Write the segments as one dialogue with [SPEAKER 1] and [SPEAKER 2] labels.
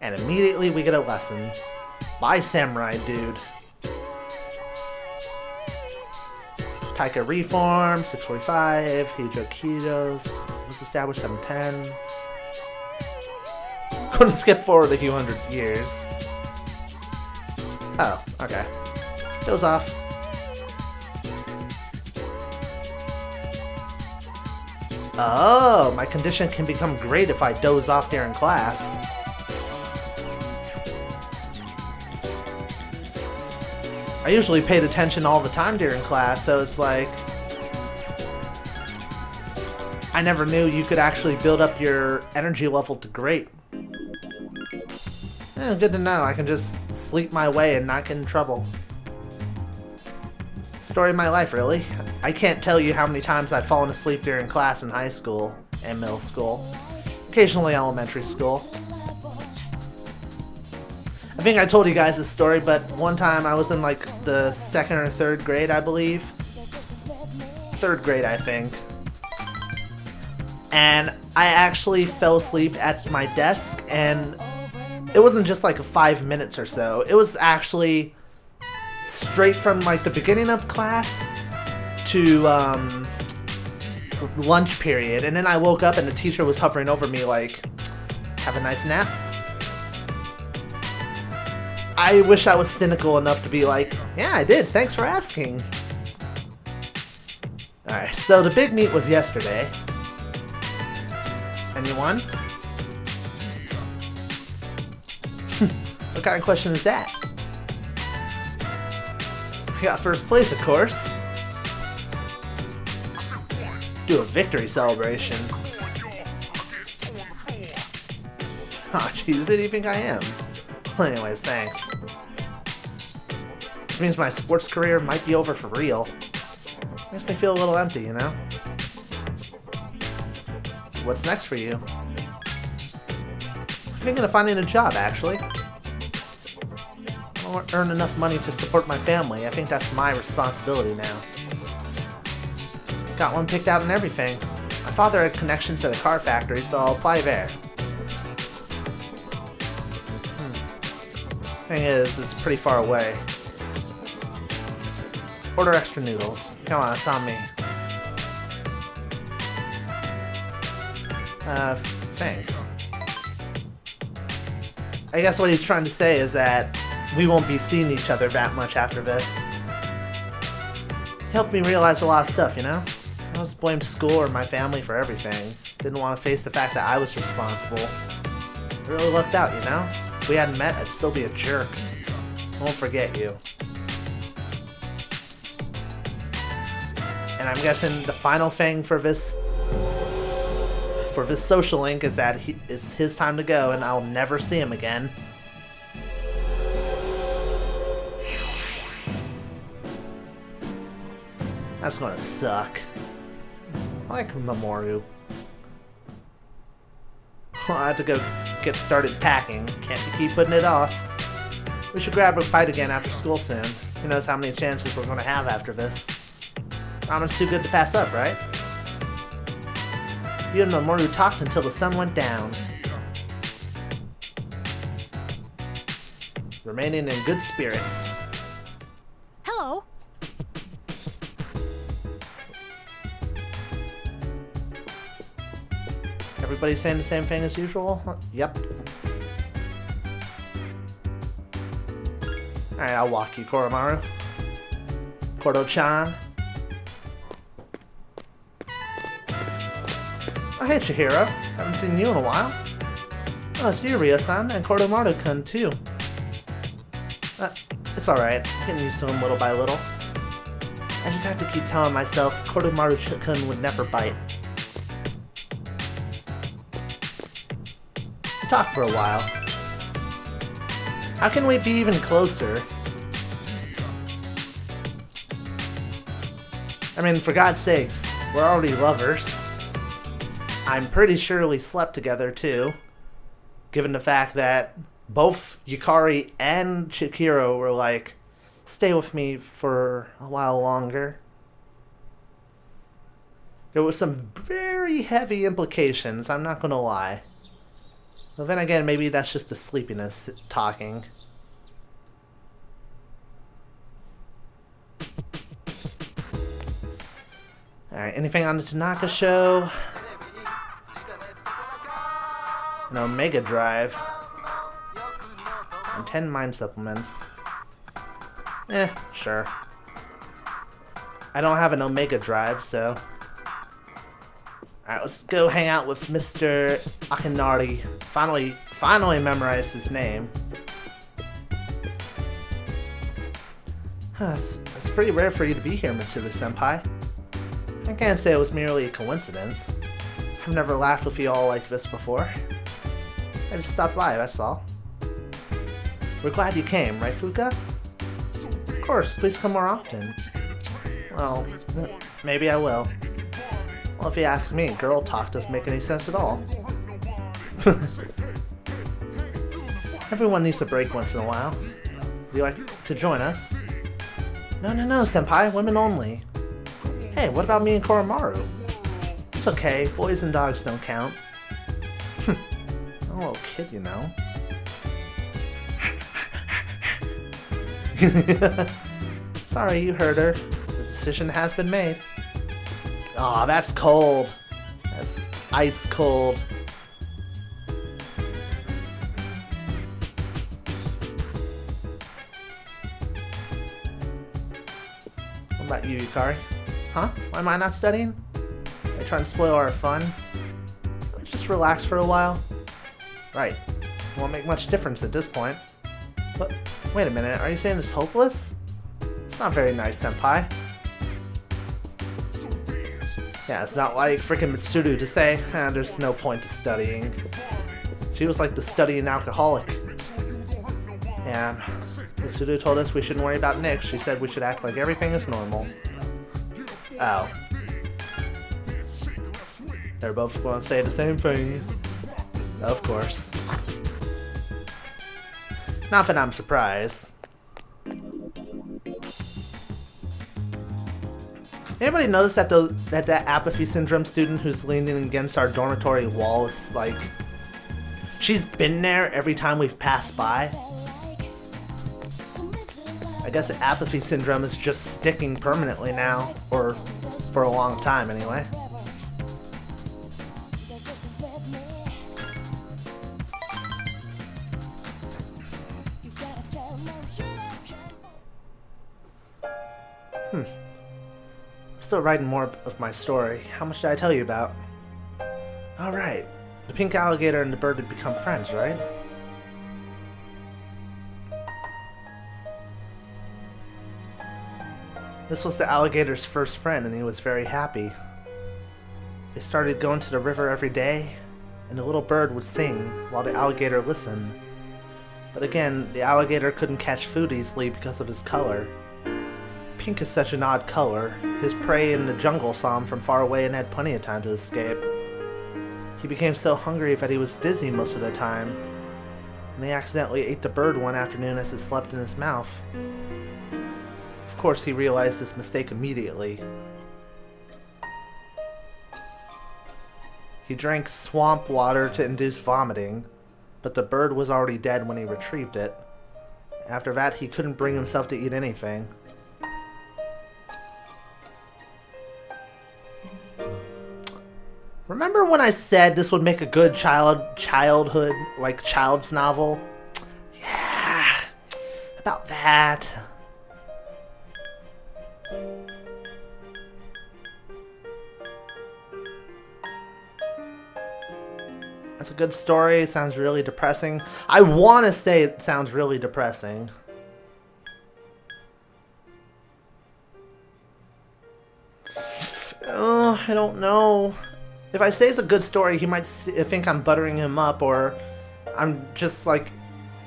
[SPEAKER 1] And immediately we get a lesson by Samurai Dude. Taika Reform, 645, Hijokitos, was established 710. Couldn't skip forward a few hundred years. Oh, okay. Goes off. Oh, my condition can become great if I doze off during class. I usually paid attention all the time during class, so it's like I never knew you could actually build up your energy level to great. Good to know. I can just sleep my way and not get in trouble. Story of my life, really. I can't tell you how many times I've fallen asleep during class in high school and middle school. Occasionally elementary school. I think I told you guys this story, but one time I was in like the 2nd or 3rd grade, I believe. 3rd grade, I think. And I actually fell asleep at my desk, and it wasn't just like 5 minutes or so. It was actually straight from like the beginning of class to lunch period. And then I woke up and the teacher was hovering over me like, have a nice nap. I wish I was cynical enough to be like, yeah, I did, thanks for asking. Alright, so the big meet was yesterday. And you won? What kind of question is that? I got first place, of course. Do a victory celebration. Oh, jeez, who do you think I am? Well, anyways, thanks. This means my sports career might be over for real. Makes me feel a little empty, you know? So what's next for you? I'm thinking of finding a job, actually. I want to earn enough money to support my family. I think that's my responsibility now. Got one picked out and everything. My father had connections at a car factory, so I'll apply there. Thing is, it's pretty far away. Order extra noodles. Come on, it's on me. Thanks. I guess what he's trying to say is that we won't be seeing each other that much after this. Helped me realize a lot of stuff, you know? I was blamed school or my family for everything. Didn't want to face the fact that I was responsible. It really lucked out, you know? If we hadn't met, I'd still be a jerk. I won't forget you. And I'm guessing the final thing for this social link is that it's his time to go and I'll never see him again. That's gonna suck. I like Mamoru. I have to go get started packing. Can't keep putting it off. We should grab a bite again after school soon. Who knows how many chances we're gonna have after this. Ramen's too good to pass up, right? You and Mamoru talked until the sun went down. Remaining in good spirits.
[SPEAKER 2] Hello.
[SPEAKER 1] Everybody saying the same thing as usual? Yep. Alright, I'll walk you, Koromaru. Kordo-chan. Oh, hey, Chihiro. Haven't seen you in a while. Oh, it's you, Ryo-san, and Koromaru-kun, too. It's alright. I'm getting used to him little by little. I just have to keep telling myself Koromaru-kun would never bite. We talked for a while. How can we be even closer? I mean, for God's sakes, we're already lovers. I'm pretty sure we slept together too, given the fact that both Yukari and Chihiro were like, stay with me for a while longer. There was some very heavy implications, I'm not gonna lie. Well, then again, maybe that's just the sleepiness talking. Alright, anything on the Tanaka show? An Omega Drive. And 10 mind supplements. Sure. I don't have an Omega Drive, so... Alright, let's go hang out with Mr. Akinari. Finally memorized his name. It's pretty rare for you to be here, Mitsuru-senpai. I can't say it was merely a coincidence. I've never laughed with you all like this before. I just stopped by, that's all. We're glad you came, right, Fuka? Of course, please come more often. Well, maybe I will. Well, if you ask me, girl talk doesn't make any sense at all. Everyone needs a break once in a while. Would you like to join us? No, senpai, women only. Hey, what about me and Koromaru? It's okay, boys and dogs don't count. I'm a little kid, you know. Sorry, you heard her. The decision has been made. Aw, that's cold. That's ice cold. What about you, Yukari? Huh? Why am I not studying? Are you trying to spoil our fun? Just relax for a while. Right. Won't make much difference at this point. But, wait a minute, are you saying it's hopeless? It's not very nice, senpai. Yeah, it's not like freaking Mitsuru to say, there's no point to studying. She was like the studying alcoholic. And Mitsuru told us we shouldn't worry about Nick. She said we should act like everything is normal. Oh. They're both going to say the same thing. Of course. Not that I'm surprised. Anybody notice that that apathy syndrome student who's leaning against our dormitory wall is like... She's been there every time we've passed by. I guess apathy syndrome is just sticking permanently now. Or for a long time anyway. Still writing more of my story. How much did I tell you about? Alright. The pink alligator and the bird had become friends, right? This was the alligator's first friend and he was very happy. They started going to the river every day and the little bird would sing while the alligator listened. But again, the alligator couldn't catch food easily because of his color. Pink is such an odd color. His prey in the jungle saw him from far away and had plenty of time to escape. He became so hungry that he was dizzy most of the time, and he accidentally ate the bird one afternoon as it slept in his mouth. Of course, he realized his mistake immediately. He drank swamp water to induce vomiting, but the bird was already dead when he retrieved it. After that, he couldn't bring himself to eat anything. Remember when I said this would make a good childhood, like child's novel? Yeah, about that. That's a good story. It sounds really depressing. I want to say it sounds really depressing. Oh, I don't know. If I say it's a good story, he might think I'm buttering him up, or I'm just like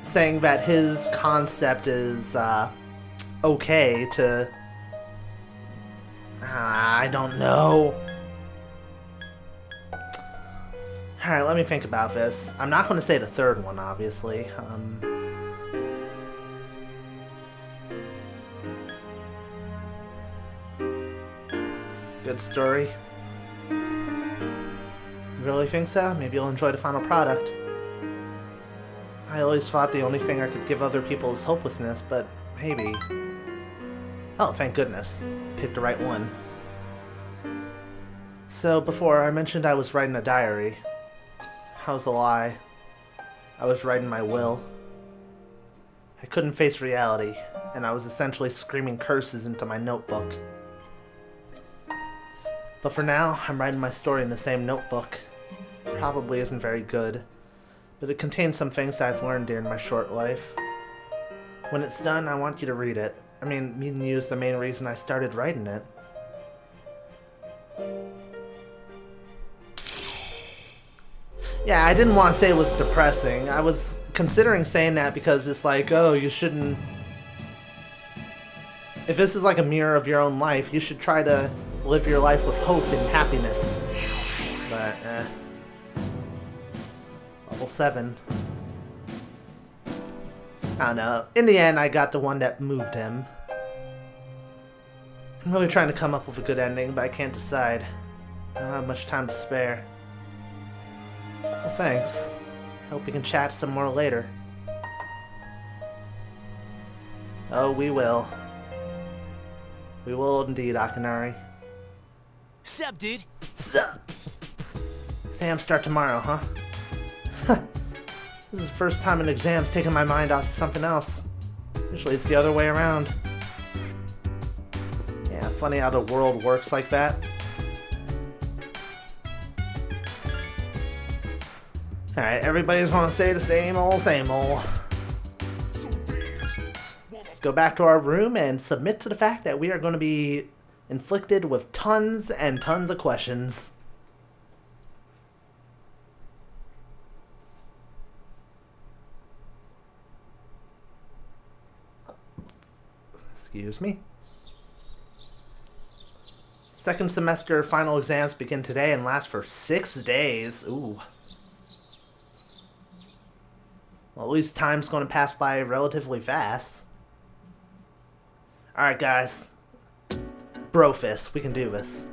[SPEAKER 1] saying that his concept is okay to... I don't know. Alright, let me think about this. I'm not going to say the third one, obviously. Good story. You really think so? Maybe you'll enjoy the final product. I always thought the only thing I could give other people is hopelessness, but maybe... Oh, thank goodness. I picked the right one. So, before, I mentioned I was writing a diary. That was a lie. I was writing my will. I couldn't face reality, and I was essentially screaming curses into my notebook. But for now, I'm writing my story in the same notebook. Probably isn't very good, but it contains some things I've learned during my short life. When it's done, I want you to read it. I mean, me and you is the main reason I started writing it. Yeah, I didn't want to say it was depressing. I was considering saying that because it's like, oh, you shouldn't... If this is like a mirror of your own life, you should try to live your life with hope and happiness. But, Level 7. I don't know. In the end, I got the one that moved him. I'm really trying to come up with a good ending, but I can't decide. I don't have much time to spare. Well, thanks. Hope we can chat some more later. Oh, we will. We will indeed, Akinari.
[SPEAKER 2] Sup, dude?
[SPEAKER 1] Sup? Exams start tomorrow, huh? This is the first time an exam's taken my mind off to something else. Usually it's the other way around. Yeah, funny how the world works like that. Alright, everybody's gonna say the same old, same old. Let's go back to our room and submit to the fact that we are going to be inflicted with tons and tons of questions. Excuse me. Second semester final exams begin today and last for 6 days. Ooh. Well, at least time's going to pass by relatively fast. Alright, guys. Brofist, we can do this.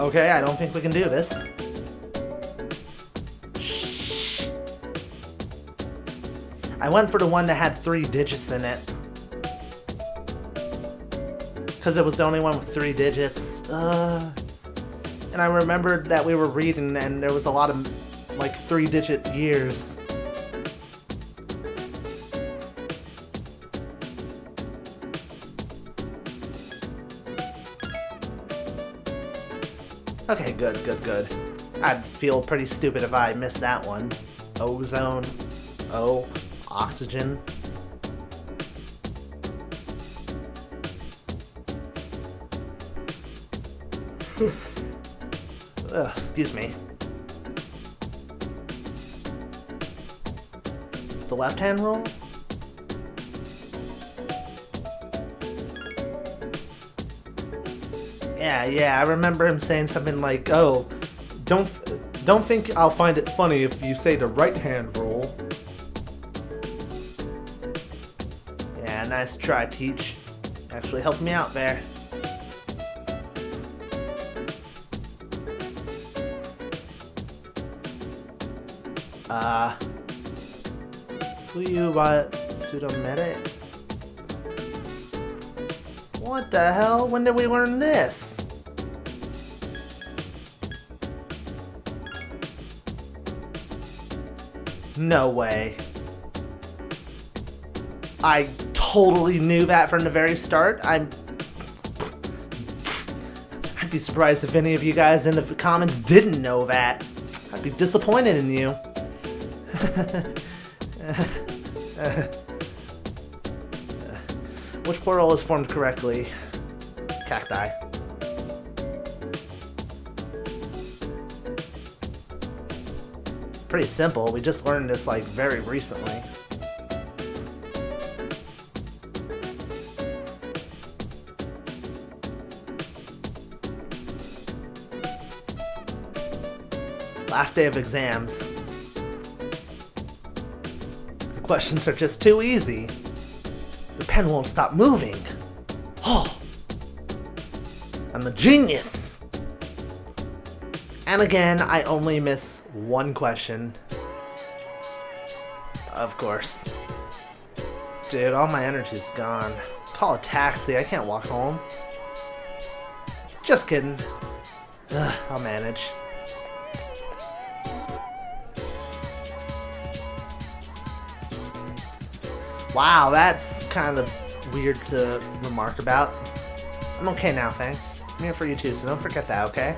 [SPEAKER 1] Okay, I don't think we can do this. Shh. I went for the one that had 3 digits in it. Because it was the only one with 3 digits. And I remembered that we were reading and there was a lot of, like, 3-digit years. Okay, good. I'd feel pretty stupid if I missed that one. Ozone. Oh, oxygen. Ugh, excuse me. The left-hand roll? Yeah, I remember him saying something like, oh, don't think I'll find it funny if you say the right-hand roll. Yeah, nice try, Teach. Actually helped me out there. Who you, pseudo-medic? What the hell? When did we learn this? No way. I totally knew that from the very start. I'd be surprised if any of you guys in the comments didn't know that. I'd be disappointed in you. Which portal is formed correctly? Cacti. Pretty simple. We just learned this like very recently. Last day of exams. The questions are just too easy. The pen won't stop moving. Oh, I'm a genius. And again, I only miss one question. Of course. Dude, all my energy's gone. Call a taxi, I can't walk home. Just kidding. Ugh, I'll manage. Wow, that's kind of weird to remark about. I'm okay now, thanks. I'm here for you too, so don't forget that, okay?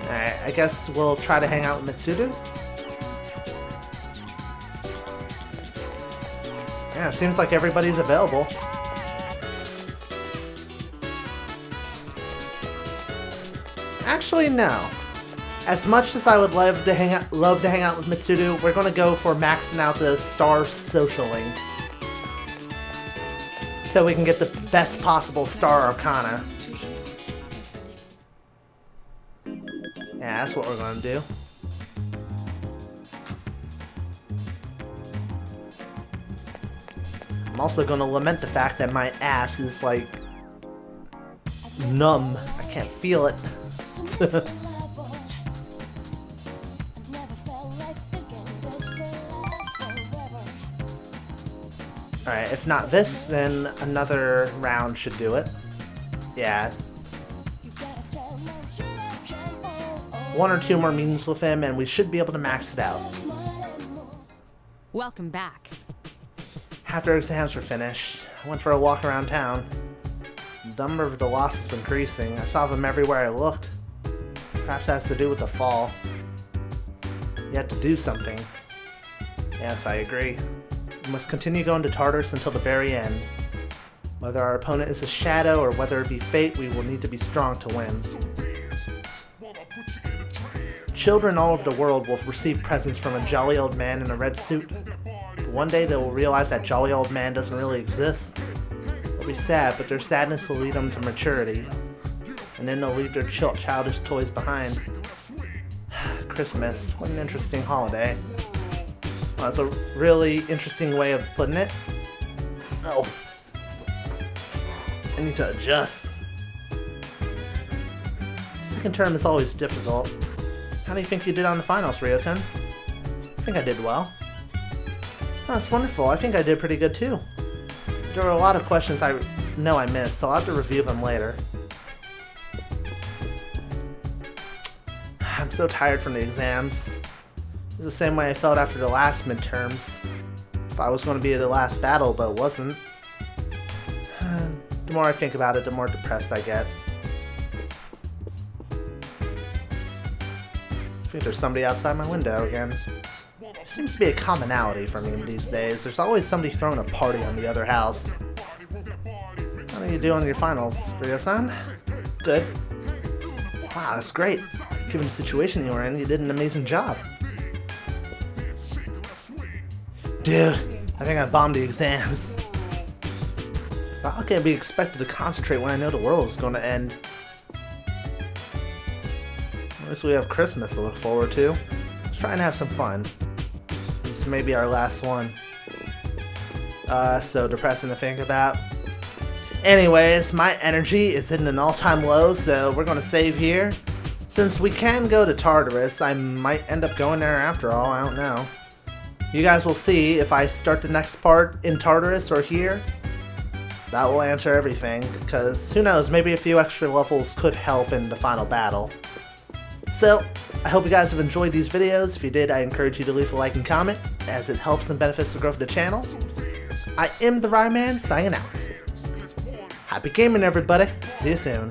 [SPEAKER 1] Alright, I guess we'll try to hang out with Mitsudo. Yeah, it seems like everybody's available. Actually, no. As much as I would love to hang out with Mitsudo, we're gonna go for maxing out the star social link, so we can get the best possible star arcana. Yeah, that's what we're gonna do. I'm also gonna lament the fact that my ass is like numb. I can't feel it. Alright, if not this, then another round should do it. Yeah. One or two more meetings with him, and we should be able to max it out.
[SPEAKER 3] Welcome back.
[SPEAKER 1] After exams were finished, I went for a walk around town. The number of the losses increasing. I saw them everywhere I looked. Perhaps it has to do with the fall. You have to do something. Yes, I agree. We must continue going to Tartarus until the very end. Whether our opponent is a shadow or whether it be fate, we will need to be strong to win. Children all over the world will receive presents from a jolly old man in a red suit. But one day they will realize that jolly old man doesn't really exist. They'll be sad, but their sadness will lead them to maturity. And then they'll leave their childish toys behind. Christmas, what an interesting holiday. Well, that's a really interesting way of putting it. Oh. I need to adjust. Second term is always difficult. How do you think you did on the finals, Ryouseiken? I think I did well. Oh, that's wonderful. I think I did pretty good too. There were a lot of questions I know I missed, so I'll have to review them later. I'm so tired from the exams. It's the same way I felt after the last midterms. Thought I was going to be at the last battle, but it wasn't. The more I think about it, the more depressed I get. I think there's somebody outside my window again. It seems to be a commonality for me these days. There's always somebody throwing a party on the other house. How do you do on your finals, Ryo-san? Good. Wow, that's great. Given the situation you were in, you did an amazing job. Dude, I think I bombed the exams. How can I be expected to concentrate when I know the world is going to end? At least we have Christmas to look forward to. Let's try and have some fun. This may be our last one. So depressing to think about. Anyways, my energy is hitting an all-time low, so we're going to save here. Since we can go to Tartarus, I might end up going there after all, I don't know. You guys will see if I start the next part in Tartarus or here. That will answer everything, because who knows, maybe a few extra levels could help in the final battle. So, I hope you guys have enjoyed these videos. If you did, I encourage you to leave a like and comment, as it helps and benefits the growth of the channel. I am the Ryoman, signing out. Happy gaming, everybody. See you soon.